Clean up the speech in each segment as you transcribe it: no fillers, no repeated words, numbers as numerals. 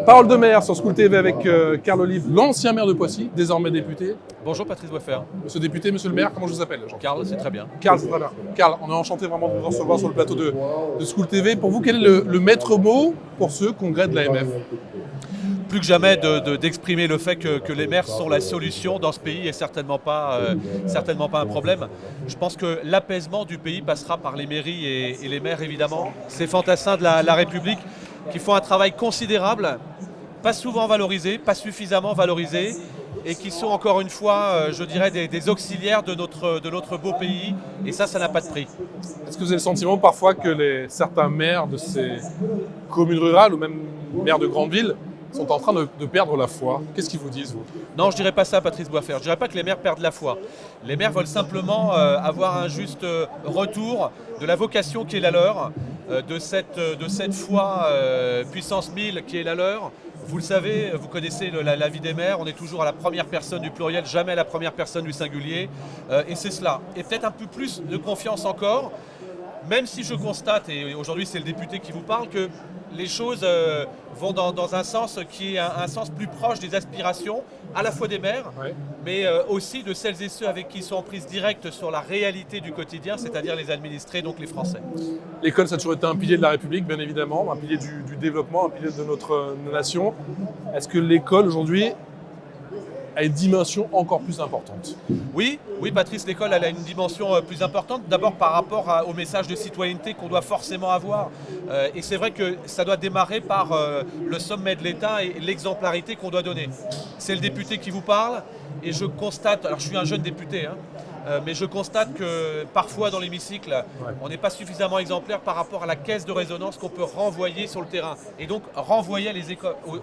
Parole de maire sur School TV avec Carl Olive, l'ancien maire de Poissy, désormais député. Bonjour Patrice Boisfer. Monsieur le député, monsieur le maire, comment je vous appelle? Carl, c'est très bien. Carl, c'est très bien. Carl, on est enchanté vraiment de vous recevoir sur le plateau de School TV. Pour vous, quel est le maître mot pour ce congrès de l'AMF? Plus que jamais d'exprimer le fait que les maires sont la solution dans ce pays et certainement pas un problème. Je pense que l'apaisement du pays passera par les mairies et les maires évidemment. Ces fantassins de la République qui font un travail considérable, pas souvent valorisé, pas suffisamment valorisé et qui sont encore une fois, je dirais, des auxiliaires de notre beau pays et ça n'a pas de prix. Est-ce que vous avez le sentiment parfois que certains maires de ces communes rurales ou même maires de grandes villes sont en train de perdre la foi? Qu'est-ce qu'ils vous disent, vous? Non, je ne dirais pas ça, Patrice Boisfer. Je ne dirais pas que les maires perdent la foi. Les maires veulent simplement avoir un juste retour de la vocation qui est la leur, de cette foi puissance 1000 qui est la leur. Vous le savez, vous connaissez la vie des maires, on est toujours à la première personne du pluriel, jamais à la première personne du singulier. Et c'est cela. Et peut-être un peu plus de confiance encore, même si je constate, et aujourd'hui c'est le député qui vous parle, que les choses vont dans un sens qui est un sens plus proche des aspirations, à la fois des maires, Ouais. mais aussi de celles et ceux avec qui ils sont en prise directe sur la réalité du quotidien, c'est-à-dire les administrés, donc les Français. L'école, ça a toujours été un pilier de la République, bien évidemment, un pilier du développement, un pilier de notre nation. Est-ce que l'école, aujourd'hui, a une dimension encore plus importante? Oui, Patrice, l'école elle a une dimension plus importante, d'abord par rapport au message de citoyenneté qu'on doit forcément avoir. Et c'est vrai que ça doit démarrer par le sommet de l'État et l'exemplarité qu'on doit donner. C'est le député qui vous parle et je constate, alors je suis un jeune député, mais je constate que parfois dans l'hémicycle, on n'est pas suffisamment exemplaire par rapport à la caisse de résonance qu'on peut renvoyer sur le terrain et donc renvoyer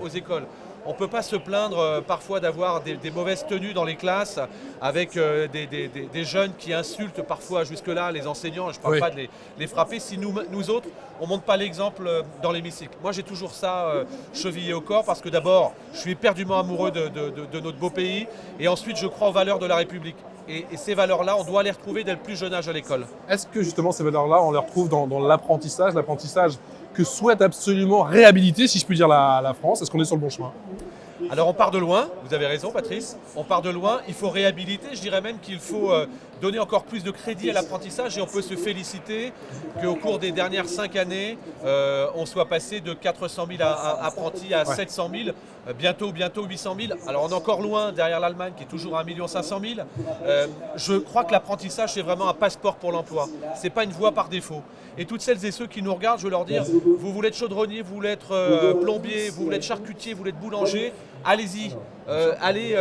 aux écoles. On ne peut pas se plaindre parfois d'avoir des mauvaises tenues dans les classes avec des jeunes qui insultent parfois jusque-là les enseignants. Je ne parle pas de les frapper si nous autres, on ne montre pas l'exemple dans l'hémicycle. Moi, j'ai toujours ça chevillé au corps parce que d'abord, je suis éperdument amoureux de notre beau pays et ensuite, je crois aux valeurs de la République. Et ces valeurs-là, on doit les retrouver dès le plus jeune âge à l'école. Est-ce que justement ces valeurs-là, on les retrouve dans l'apprentissage que souhaite absolument réhabiliter, si je puis dire, la France? Est-ce qu'on est sur le bon chemin? Alors on part de loin, vous avez raison Patrice, on part de loin, il faut réhabiliter, je dirais même qu'il faut donner encore plus de crédit à l'apprentissage et on peut se féliciter qu'au cours des dernières 5 années, on soit passé de 400 000 apprentis à 700 000, bientôt 800 000. Alors on est encore loin derrière l'Allemagne qui est toujours à 1 500 000. Je crois que l'apprentissage c'est vraiment un passeport pour l'emploi, c'est pas une voie par défaut. Et toutes celles et ceux qui nous regardent, je veux leur dire, vous voulez être chaudronnier, vous voulez être plombier, vous voulez être charcutier, vous voulez être boulanger, allez-y, allez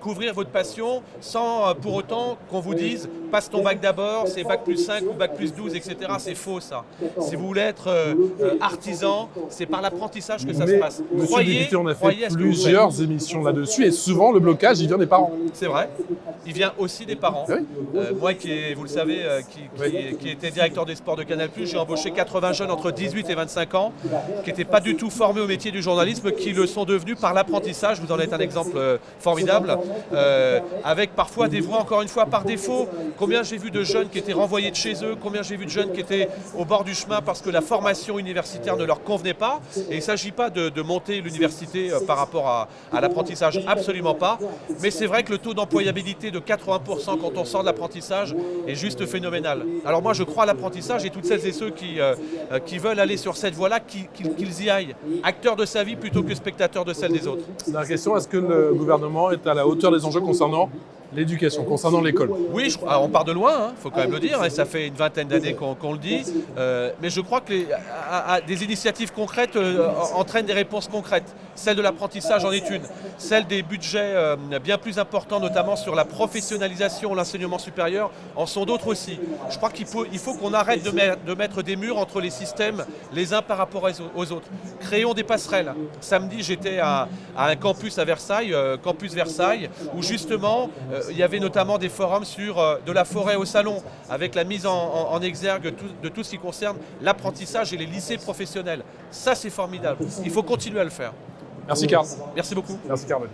couvrir votre passion sans pour autant qu'on vous dise passe ton bac d'abord, c'est bac plus 5 ou bac plus 12, etc. C'est faux ça. Si vous voulez être artisan, c'est par l'apprentissage que ça se passe. Monsieur le député, on a fait plusieurs émissions là-dessus et souvent le blocage, il vient des parents. C'est vrai, il vient aussi des parents. Oui. Moi vous le savez, qui était directeur des sports de Canal+, j'ai embauché 80 jeunes entre 18 et 25 ans qui n'étaient pas du tout formés au métier du journalisme, qui le sont devenus par l'apprentissage. Vous en êtes un exemple formidable, avec parfois des voix, encore une fois, par défaut. Combien j'ai vu de jeunes qui étaient renvoyés de chez eux, combien j'ai vu de jeunes qui étaient au bord du chemin parce que la formation universitaire ne leur convenait pas. Et il ne s'agit pas de monter l'université par rapport à l'apprentissage, absolument pas. Mais c'est vrai que le taux d'employabilité de 80% quand on sort de l'apprentissage est juste phénoménal. Alors moi je crois à l'apprentissage et toutes celles et ceux qui veulent aller sur cette voie-là, qu'ils y aillent. Acteurs de sa vie plutôt que spectateurs de celle des autres. La question, est-ce que le gouvernement est à la hauteur des enjeux concernant l'éducation, concernant l'école? Oui, on part de loin, il faut quand même le dire, et ça fait une vingtaine d'années qu'on le dit, mais je crois que des initiatives concrètes entraînent des réponses concrètes. Celle de l'apprentissage en est une, celle des budgets bien plus importants, notamment sur la professionnalisation, l'enseignement supérieur, en sont d'autres aussi. Je crois qu'il faut qu'on arrête de mettre des murs entre les systèmes les uns par rapport aux autres. Créons des passerelles. Samedi, j'étais à un campus à Versailles, campus Versailles, où justement, il y avait notamment des forums sur de la forêt au salon, avec la mise en exergue de tout ce qui concerne l'apprentissage et les lycées professionnels. Ça, c'est formidable. Il faut continuer à le faire. Merci Carl. Merci beaucoup. Merci Carl.